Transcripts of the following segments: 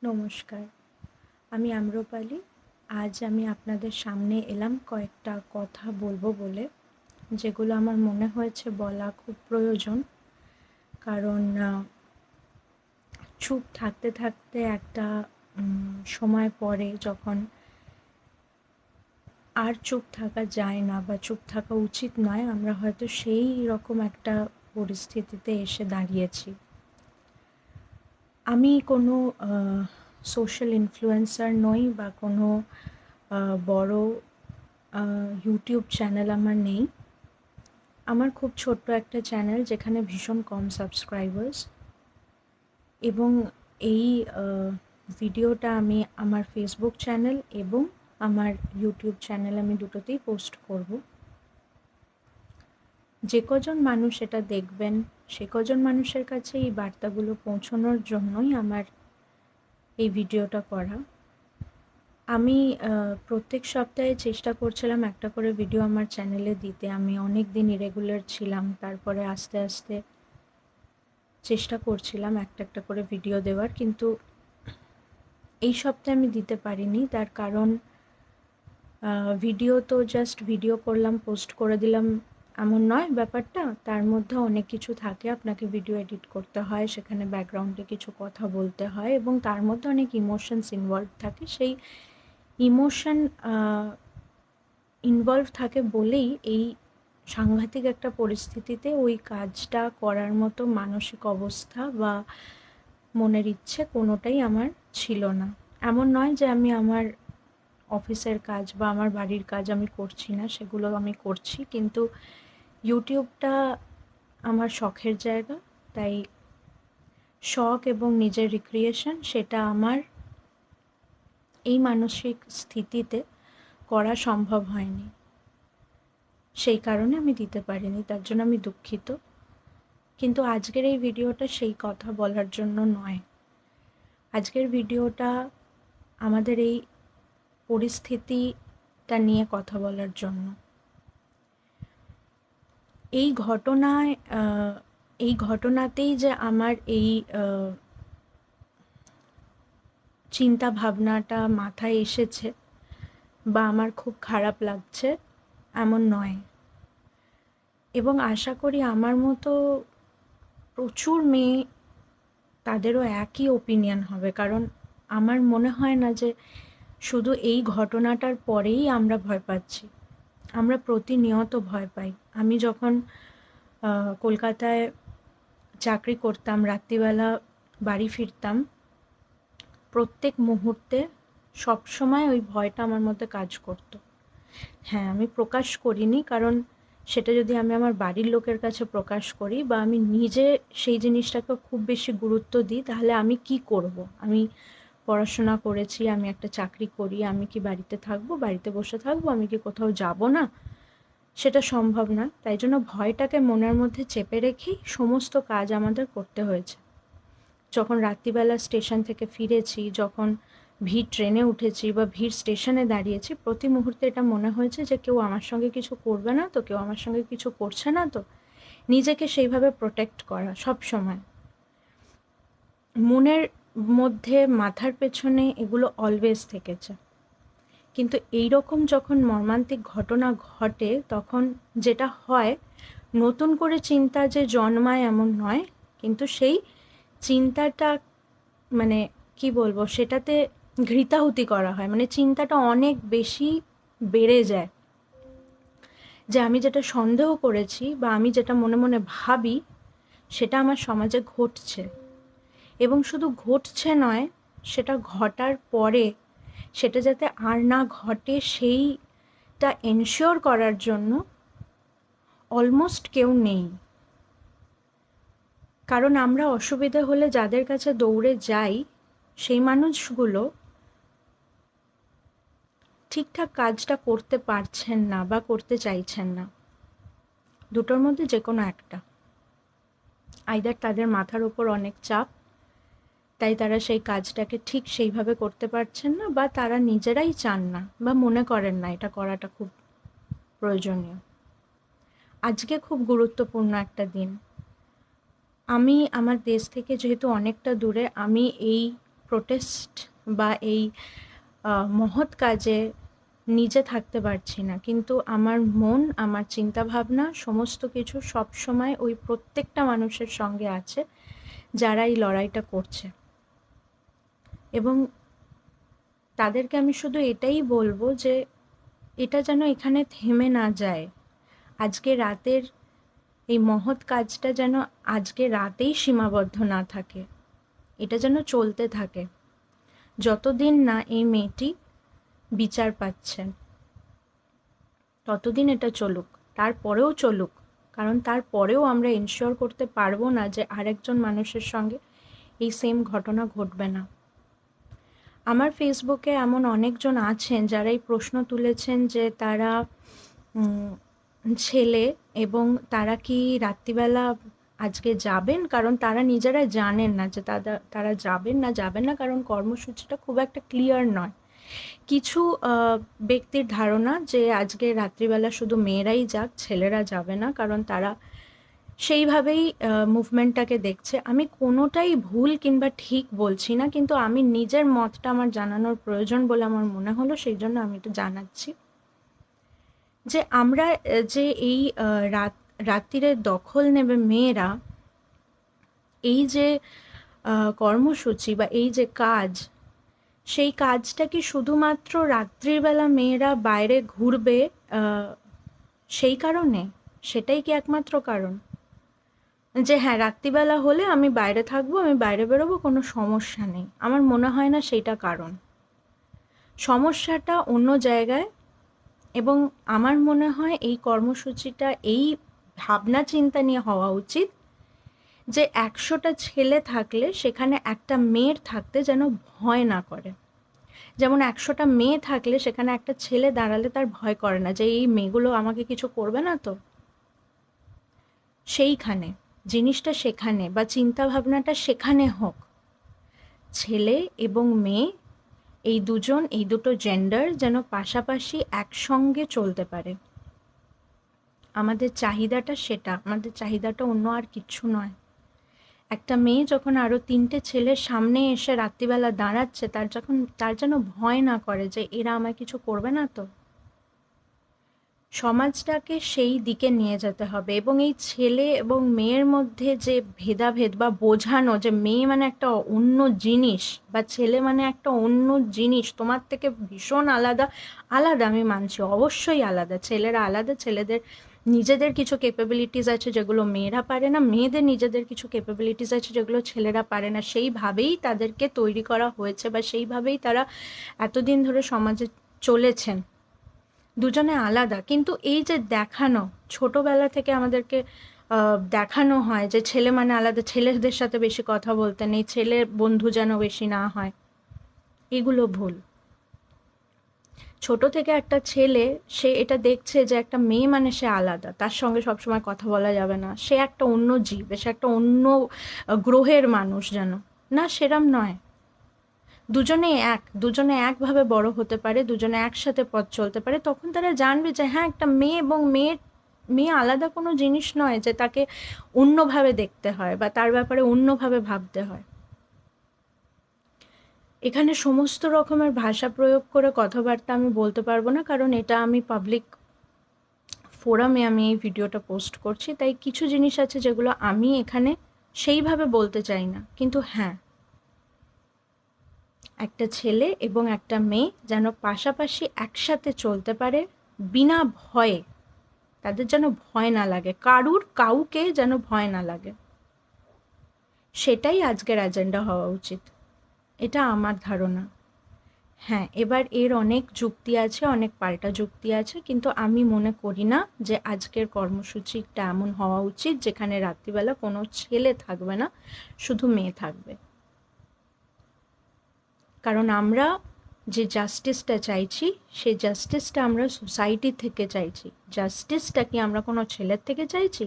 নমস্কার, আমি আম্রপালি। আজ আমি আপনাদের সামনে এলাম কয়েকটা কথা বলবো বলে, যেগুলো আমার মনে হয়েছে বলা খুব প্রয়োজন। কারণ চুপ থাকতে থাকতে একটা সময় পরে যখন আর চুপ থাকা যায় না বা চুপ থাকা উচিত নয়, আমরা হয়তো সেই রকম একটা পরিস্থিতিতে এসে দাঁড়িয়েছি। আমি কোনো সোশ্যাল ইনফ্লুয়েন্সার নই বা কোনো বড় ইউটিউব চ্যানেল আমার নেই। আমার খুব ছোট্ট একটা চ্যানেল, যেখানে ভীষণ কম সাবস্ক্রাইবার্স, এবং এই ভিডিওটা আমি আমার ফেসবুক চ্যানেল এবং আমার ইউটিউব চ্যানেল আমি দুটোতেই পোস্ট করব। যে কজন মানুষ এটা দেখবেন, সে কজন মানুষের কাছে এই বার্তাগুলো পৌঁছানোর জন্যই আমার এই ভিডিওটা করা। আমি প্রত্যেক সপ্তাহে চেষ্টা করছিলাম একটা করে ভিডিও আমার চ্যানেলে দিতে। আমি অনেক দিন ইরেগুলার ছিলাম, তারপরে আস্তে আস্তে চেষ্টা করছিলাম একটা একটা করে ভিডিও দেওয়ার, কিন্তু এই সপ্তাহে আমি দিতে পারিনি। তার কারণ ভিডিও তো জাস্ট ভিডিও করলাম, পোস্ট করে দিলাম এমন নয় ব্যাপারটা। তার মধ্যে অনেক কিছু থাকে, আপনাকে ভিডিও এডিট করতে হয়, সেখানে ব্যাকগ্রাউন্ডে কিছু কথা বলতে হয়, এবং তার মধ্যে অনেক ইমোশনস ইনভলভ থাকে। সেই ইমোশন ইনভলভ থাকে বলেই এই সাংঘাতিক একটা পরিস্থিতিতে ওই কাজটা করার মতো মানসিক অবস্থা বা মনের ইচ্ছে কোনোটাই আমার ছিল না। এমন নয় যে আমি আমার অফিসের কাজ বা আমার বাড়ির কাজ আমি করছি না, সেগুলো আমি করছি, কিন্তু ইউটিউবটা আমার শখের জায়গা। তাই শখ এবং নিজের রিক্রিয়েশন, সেটা আমার এই মানসিক স্থিতিতে করা সম্ভব হয়নি। সেই কারণে আমি দিতে পারিনি, তার জন্য আমি দুঃখিত। কিন্তু আজকের এই ভিডিওটা সেই কথা বলার জন্য নয়। আজকের ভিডিওটা আমাদের এই পরিস্থিতিটা নিয়ে কথা বলার জন্য। এই ঘটনায় এই ঘটনাতেই যে আমার এই চিন্তা ভাবনাটা মাথায় এসেছে বা আমার খুব খারাপ লাগছে এমন নয়। এবং আশা করি আমার মতো প্রচুর মেয়ে, তাদেরও একই ওপিনিয়ন হবে। কারণ আমার মনে হয় না যে শুধু এই ঘটনাটার পরেই আমরা ভয় পাচ্ছি, আমরা প্রতিনিয়ত ভয় পাই। আমি যখন কলকাতায় চাকরি করতাম, রাত্রিবেলা বাড়ি ফিরতাম, প্রত্যেক মুহূর্তে সবসময় ওই ভয়টা আমার মধ্যে কাজ করতো। হ্যাঁ, আমি প্রকাশ করিনি, কারণ সেটা যদি আমি আমার বাড়ির লোকের কাছে প্রকাশ করি বা আমি নিজে সেই জিনিসটাকে খুব বেশি গুরুত্ব দিই, তাহলে আমি কি করব? আমি পড়াশোনা করেছি, আমি একটা চাকরি করি, আমি কি বাড়িতে থাকবো, বাড়িতে বসে থাকবো, আমি কি কোথাও যাব না? সেটা সম্ভব না। তাই জন্য ভয়টাকে মনের মধ্যে চেপে রেখেই সমস্ত কাজ আমাদের করতে হয়েছে। যখন রাত্রিবেলা স্টেশন থেকে ফিরেছি, যখন ভিড় ট্রেনে উঠেছি বা ভিড় স্টেশনে দাঁড়িয়েছি, প্রতি মুহূর্তে এটা মনে হয়েছে যে কেউ আমার সঙ্গে কিছু করবে না তো, কেউ আমার সঙ্গে কিছু করছে না তো। নিজেকে সেইভাবে প্রোটেক্ট করা সব সময়। মনের মধ্যে, মাথার পেছনে এগুলো অলওয়েজ থেকেছে। কিন্তু এই রকম যখন মর্মান্তিক ঘটনা ঘটে, তখন যেটা হয়, নতুন করে চিন্তা যে জন্মায় এমন নয়, কিন্তু সেই চিন্তাটা মানে কি বলবো, সেটাতে ঘৃতাহুতি করা হয়। মানে চিন্তাটা অনেক বেশি বেড়ে যায় যে আমি যেটা সন্দেহ করেছি বা আমি যেটা মনে মনে ভাবি, সেটা আমার সমাজে ঘটছে। এবং শুধু ঘটছে নয়, সেটা ঘটার পরে সেটা যাতে আর না ঘটে সেইটা এনশিওর করার জন্য অলমোস্ট কেউ নেই। কারণ আমরা অসুবিধা হলে যাদের কাছে দৌড়ে যাই, সেই মানুষগুলো ঠিকঠাক কাজটা করতে পারছেন না বা করতে চাইছেন না। দুটোর মধ্যে যে কোনো একটা। আইদার তাদের মাথার উপর অনেক চাপ, তাই তারা সেই কাজটাকে ঠিক সেইভাবে করতে পারছেন না, বা তারা নিজেরাই চান না বা মনে করেন না এটা করাটা খুব প্রয়োজনীয়। আজকে খুব গুরুত্বপূর্ণ একটা দিন। আমি আমার দেশ থেকে যেহেতু অনেকটা দূরে, আমি এই প্রোটেস্ট বা এই মহৎ কাজে নিজে থাকতে পারছি না, কিন্তু আমার মন, আমার চিন্তাভাবনা সমস্ত কিছু সবসময় ওই প্রত্যেকটা মানুষের সঙ্গে আছে যারা এই লড়াইটা করছে। এবং তাদেরকে আমি শুধু এটাই বলবো যে এটা যেন এখানে থেমে না যায়। আজকে রাতের এই মহৎ কাজটা যেন আজকে রাতেই সীমাবদ্ধ না থাকে, এটা যেন চলতে থাকে যতদিন না এই মেয়েটি বিচার পাচ্ছেন, ততদিন এটা চলুক, তারপরেও চলুক, কারণ তারপরেও আমরা এনশিওর করতে পারবো না যে আরেকজন মানুষের সঙ্গে এই সেম ঘটনা ঘটবে না। আমার ফেসবুকে এমন অনেকজন আছেন যারা এই প্রশ্ন তুলেছেন যে তারা ছেলে এবং তারা কি রাত্রিবেলা আজকে যাবেন, কারণ তারা নিজেরা জানেন না যে তারা যাবেন না, কারণ কর্মসূচিটা খুব একটা ক্লিয়ার নয়। কিছু ব্যক্তির ধারণা যে আজকে রাত্রিবেলা শুধু মেয়েরাই যাক, ছেলেরা যাবে না, কারণ তারা সেইভাবেই মুভমেন্টটাকে দেখছে। আমি কোনোটাই ভুল কিংবা ঠিক বলছি না, কিন্তু আমি নিজের মতটা আমার জানানোর প্রয়োজন বলে আমার মনে হলো, সেই জন্য আমি এটা জানাচ্ছি যে আমরা যে এই রাত্রিরে দখল নেবে মেয়েরা, এই যে কর্মসূচি বা এই যে কাজ, সেই কাজটা কি শুধুমাত্র রাত্রিবেলা মেয়েরা বাইরে ঘুরবে সেই কারণে? সেটাই কি একমাত্র কারণ? যে হ্যাঁ, রাত্রিবেলা হলে আমি বাইরে থাকবো, আমি বাইরে বেরোবো, কোনো সমস্যা নেই? আমার মনে হয় না সেইটা কারণ। সমস্যাটা অন্য জায়গায়। এবং আমার মনে হয় এই কর্মসূচিটা এই ভাবনা চিন্তা নিয়ে হওয়া উচিত যে 100টা ছেলে থাকলে সেখানে একটা মেয়ের থাকতে যেন ভয় না করে। যেমন 100টা মেয়ে থাকলে সেখানে একটা ছেলে দাঁড়ালে তার ভয় করে না যে এই মেয়েগুলো আমাকে কিছু করবে না তো। সেইখানে জিনিসটা, সেখানে বা চিন্তা ভাবনাটা সেখানে হোক। ছেলে এবং মেয়ে এই দুজন, এই দুটো জেন্ডার যেন পাশাপাশি একসঙ্গে চলতে পারে। আমাদের চাহিদাটা সেটা, আমাদের চাহিদাটা অন্য আর কিচ্ছু নয়। একটা মেয়ে যখন আরও 3টে ছেলের সামনে এসে রাত্রিবেলা দাঁড়াচ্ছে, তার যেন ভয় না করে যে এরা আমায় কিছু করবে না তো। সমাজটাকে সেই দিকে নিয়ে যেতে হবে। এবং এই ছেলে এবং মেয়ের মধ্যে যে ভেদাভেদ বা বোঝানো যে মেয়ে মানে একটা অন্য জিনিস বা ছেলে মানে একটা অন্য জিনিস, তোমার থেকে ভীষণ আলাদা, আমি মানছি অবশ্যই আলাদা, ছেলেরা আলাদা, ছেলেদের নিজেদের কিছু ক্যাপাবিলিটিস আছে যেগুলো মেয়েরা পারে না, মেয়েদের নিজেদের কিছু ক্যাপাবিলিটিস আছে যেগুলো ছেলেরা পারে না। সেইভাবেই তাদেরকে তৈরি করা হয়েছে বা সেইভাবেই তারা এতদিন ধরে সমাজে চলেছেন। দুজনে আলাদা, কিন্তু এই যে দেখানো, ছোটবেলা থেকে আমাদেরকে দেখানো হয় যে ছেলে মানে আলাদা, ছেলেদের সাথে বেশি কথা বলতে নেই, ছেলে বন্ধু যেন বেশি না হয়, এগুলো ভুল। ছোট থেকে একটা ছেলে সে এটা দেখছে যে একটা মেয়ে মানে সে আলাদা, তার সঙ্গে সবসময় কথা বলা যাবে না, সে একটা অন্য জীব, সে একটা অন্য গ্রহের মানুষ, যেন না, সেরম নয়। দুজনে একভাবে বড় হতে পারে, দুজনে একসাথে পথ চলতে পারে, তখন তারা জানবে যে হ্যাঁ, একটা মেয়ে এবং মেয়ে আলাদা কোনো জিনিস নয় যে তাকে অন্যভাবে দেখতে হয় বা তার ব্যাপারে অন্যভাবে ভাবতে হয়। এখানে সমস্ত রকমের ভাষা প্রয়োগ করে কথাবার্তা আমি বলতে পারবো না, কারণ এটা আমি পাবলিক ফোরামে আমি এই ভিডিওটা পোস্ট করছি, তাই কিছু জিনিস আছে যেগুলো আমি এখানে সেইভাবে বলতে চাই না। কিন্তু হ্যাঁ, একটা ছেলে এবং একটা মেয়ে যেন পাশাপাশি একসাথে চলতে পারে বিনা ভয়ে, তাদের যেন ভয় না লাগে, কাউকে যেন ভয় না লাগে, সেটাই আজকের এজেন্ডা হওয়া উচিত, এটা আমার ধারণা। হ্যাঁ, এবার এর অনেক যুক্তি আছে, অনেক পাল্টা যুক্তি আছে, কিন্তু আমি মনে করি না যে আজকের কর্মসূচিটা এমন হওয়া উচিত যেখানে রাত্রিবেলা কোনো ছেলে থাকবে না, শুধু মেয়ে থাকবে। কারণ আমরা যে জাস্টিসটা চাইছি, সেই জাস্টিসটা আমরা সোসাইটি থেকে চাইছি। জাস্টিসটা কি আমরা কোনো ছেলের থেকে চাইছি?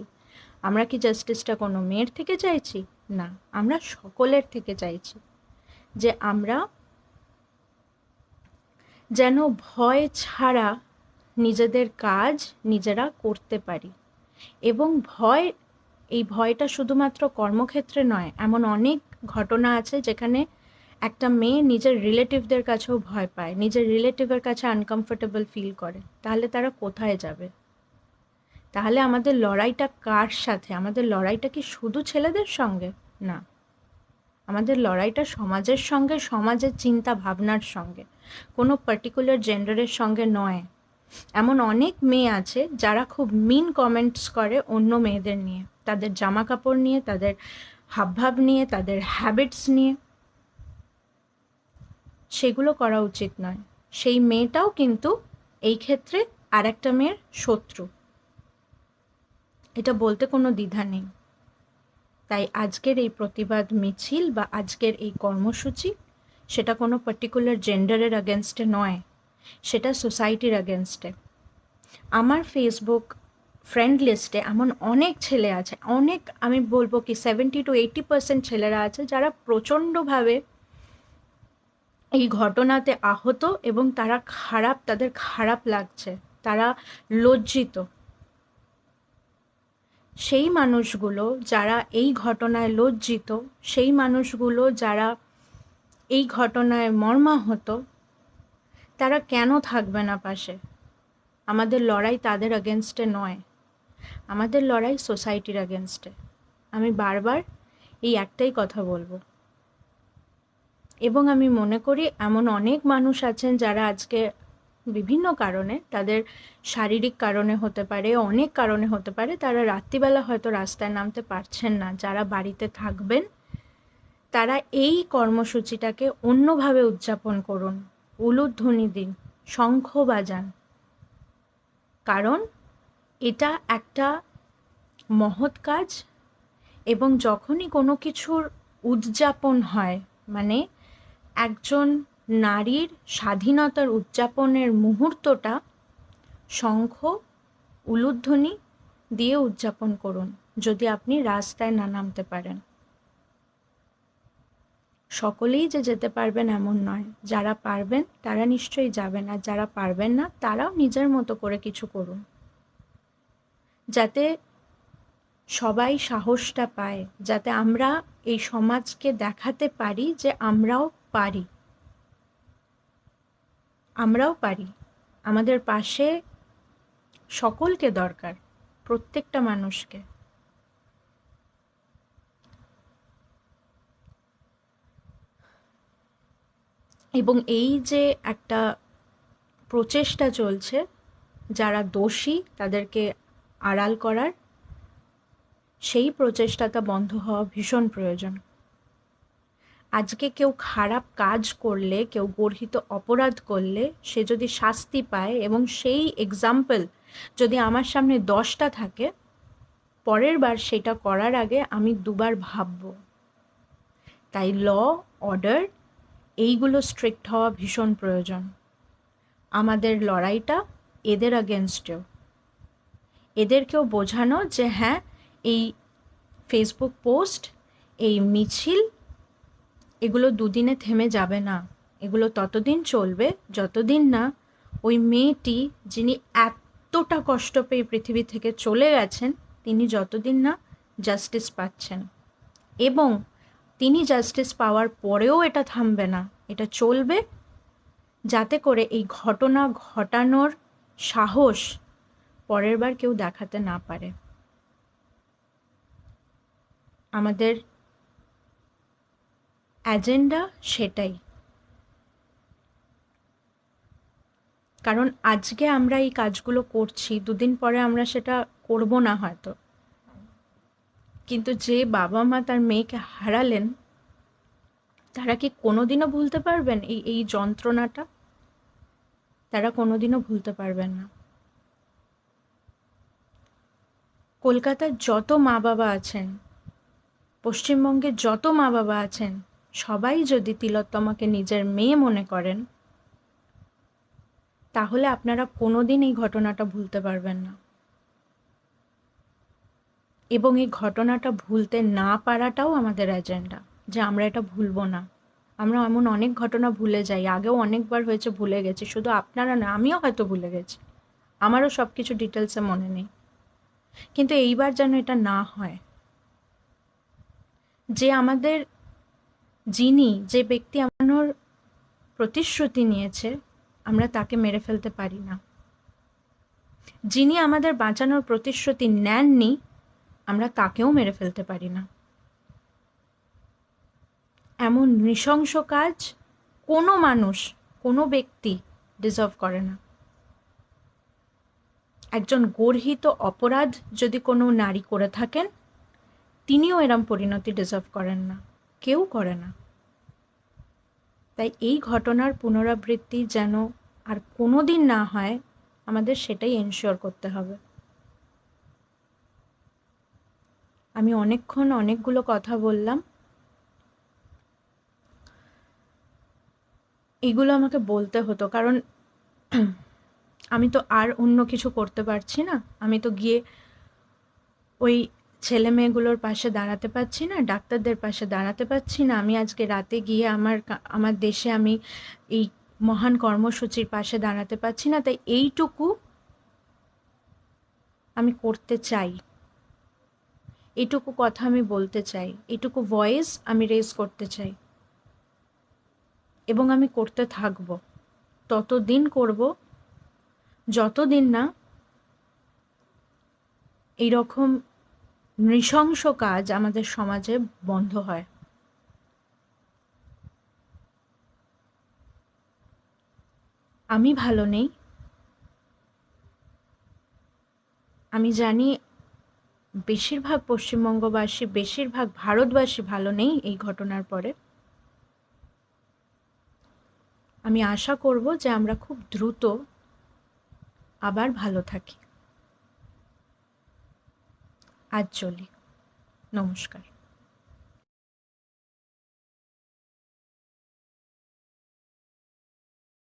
আমরা কি জাস্টিসটা কোনো মেয়ের থেকে চাইছি? না, আমরা সকলের থেকে চাইছি যে আমরা যেন ভয় ছাড়া নিজেদের কাজ নিজেরা করতে পারি। এবং এই ভয়টা শুধুমাত্র কর্মক্ষেত্রে নয়, এমন অনেক ঘটনা আছে যেখানে একটা মেয়ে নিজের রিলেটিভদের কাছেও ভয় পায়, নিজের রিলেটিভের কাছে আনকমফোর্টেবল ফিল করে, তাহলে তারা কোথায় যাবে? তাহলে আমাদের লড়াইটা কার সাথে? আমাদের লড়াইটা কি শুধু ছেলেদের সঙ্গে? না, আমাদের লড়াইটা সমাজের সঙ্গে, সমাজের চিন্তা ভাবনার সঙ্গে, কোনো পার্টিকুলার জেন্ডারের সঙ্গে নয়। এমন অনেক মেয়ে আছে যারা খুব মিন কমেন্টস করে অন্য মেয়েদের নিয়ে, তাদের জামা কাপড় নিয়ে, তাদের হাবভাব নিয়ে, তাদের হ্যাবিটস নিয়ে। সেগুলো করা উচিত নয়। সেই মেয়েটাও কিন্তু এই ক্ষেত্রে আর একটা মেয়ের শত্রু, এটা বলতে কোনো দ্বিধা নেই। তাই আজকের এই প্রতিবাদ মিছিল বা আজকের এই কর্মসূচি, সেটা কোনো পার্টিকুলার জেন্ডারের আগেনস্টে নয়, সেটা সোসাইটির আগেনস্টে। আমার ফেসবুক ফ্রেন্ড লিস্টে এমন অনেক ছেলে আছে, অনেক, আমি বলবো কি 70 to 80% ছেলেরা আছে যারা প্রচণ্ডভাবে এই ঘটনাতে আহত এবং তারা খারাপ, তাদের খারাপ লাগছে, তারা লজ্জিত। সেই মানুষগুলো যারা এই ঘটনায় লজ্জিত, সেই মানুষগুলো যারা এই ঘটনায় মর্মাহত, তারা কেন থাকবে না পাশে? আমাদের লড়াই তাদের আগেনস্টে নয়, আমাদের লড়াই সোসাইটির আগেনস্টে। আমি বারবার এই একটাই কথা বলবো। এবং আমি মনে করি এমন অনেক মানুষ আছেন যারা আজকে বিভিন্ন কারণে, তাদের শারীরিক কারণে হতে পারে, অনেক কারণে হতে পারে, তারা রাত্রিবেলা হয়তো রাস্তায় নামতে পারছেন না। যারা বাড়িতে থাকবেন তারা এই কর্মসূচিটাকে অন্যভাবে উদযাপন করুন, উলুধ্বনি দিন, শঙ্খ বাজান, কারণ এটা একটা মহৎ কাজ। এবং যখনই কোনো কিছুর উদযাপন হয়, মানে একজন নারীর স্বাধীনতার উদযাপনের মুহূর্তটা শঙ্খ উলুধ্বনি দিয়ে উদযাপন করুন, যদি আপনি রাস্তায় না নামতে পারেন। সকলেই যে যেতে পারবেন এমন নয়, যারা পারবেন তারা নিশ্চয়ই যাবেন, আর যারা পারবেন না তারাও নিজের মতো করে কিছু করুন, যাতে সবাই সাহসটা পায়, যাতে আমরা এই সমাজকে দেখাতে পারি যে আমরাও পারি, আমরাও পারি। আমাদের পাশে সকলকে দরকার, প্রত্যেকটা মানুষকে। এবং এই যে একটা প্রচেষ্টা চলছে, যারা দোষী তাদেরকে আড়াল করার, সেই প্রচেষ্টাটা বন্ধ হওয়া ভীষণ প্রয়োজন। আজকে কেউ খারাপ কাজ করলে, কেউ গর্হিত অপরাধ করলে, সে যদি শাস্তি পায় এবং সেই এক্সাম্পল যদি আমার সামনে 10টা থাকে, পরের বার সেটা করার আগে আমি দুবার ভাবব। তাই ল, অর্ডার এইগুলো স্ট্রিক্ট হওয়া ভীষণ প্রয়োজন। আমাদের লড়াইটা এদের আগেনস্টেও, এদেরকেও বোঝানো যে হ্যাঁ, এই ফেসবুক পোস্ট, এই মিছিল, এগুলো দুদিনে থেমে যাবে না। এগুলো ততদিন চলবে যতদিন না ওই মেয়েটি, যিনি এতটা কষ্ট পেয়ে পৃথিবী থেকে চলে গেছেন, তিনি যতদিন না জাস্টিস পাচ্ছেন। এবং তিনি জাস্টিস পাওয়ার পরেও এটা থামবে না, এটা চলবে, যাতে করে এই ঘটনা ঘটানোর সাহস পরের বার কেউ দেখাতে না পারে। আমাদের এজেন্ডা সেটাই। কারণ আজকে আমরা এই কাজগুলো করছি, দুদিন পরে আমরা সেটা করব না হয়তো, কিন্তু যে বাবা মা তার মেয়েকে হারালেন, তারা কি কোনোদিনও ভুলতে পারবেন এই এই যন্ত্রণাটা? তারা কোনোদিনও ভুলতে পারবেন না। কলকাতার যত মা বাবা আছেন, পশ্চিমবঙ্গের যত মা বাবা আছেন, সবাই যদি তিলোত্তমাকে নিজের মেয়ে মনে করেন, তাহলে আপনারা কোনোদিন এই ঘটনাটা ভুলতে পারবেন না। এবং এই ঘটনাটা ভুলতে না পারাটাও আমাদের এজেন্ডা, যে আমরা এটা ভুলবো না। আমরা এমন অনেক ঘটনা ভুলে যাই, আগেও অনেকবার হয়েছে, ভুলে গেছি। শুধু আপনারা না, আমিও হয়তো ভুলে গেছি, আমারও সব কিছু ডিটেলসে মনে নেই। কিন্তু এইবার যেন এটা না হয়, যে আমাদের যে ব্যক্তি আমার প্রতিশ্রুতি নিয়েছে, আমরা তাকে মেরে ফেলতে পারি না। যিনি আমাদের বাঁচানোর প্রতিশ্রুতি নেননি, আমরা তাকেও মেরে ফেলতে পারি না। এমন নৃশংস কাজ কোনো মানুষ, কোনো ব্যক্তি ডিজার্ভ করে না। একজন গর্হিত অপরাধ যদি কোনো নারী করে থাকেন, তিনিও এরম পরিণতি ডিজার্ভ করেন না, কেউ করে না। তাই এই ঘটনার পুনরাবৃত্তি যেন আর কোনো দিন না হয়, আমাদের সেটাই এনশিওর করতে হবে। আমি অনেকক্ষণ অনেকগুলো কথা বললাম, এগুলো আমাকে বলতে হতো, কারণ আমি তো আর অন্য কিছু করতে পারছি না। আমি তো গিয়ে ওই ছেলে মেয়েগুলোর পাশে দাঁড়াতে পারছি না, ডাক্তারদের পাশে দাঁড়াতে পারছি না। আমি আজকে রাতে গিয়ে আমার দেশে আমি এই মহান কর্মসূচির পাশে দাঁড়াতে পারছি না। তাই এইটুকু আমি করতে চাই, এইটুকু কথা আমি বলতে চাই, এইটুকু ভয়েস আমি রেজ করতে চাই, এবং আমি করতে থাকব। ততদিন করব যতদিন না এইরকম নৃশংস কাজ আমাদের সমাজে বন্ধ হয়। আমি ভালো নেই, আমি জানি বেশিরভাগ পশ্চিমবঙ্গবাসী, বেশিরভাগ ভারতবাসী ভালো নেই এই ঘটনার পরে। আমি আশা করব যে আমরা খুব দ্রুত আবার ভালো থাকি। আজ চলি। নমস্কার।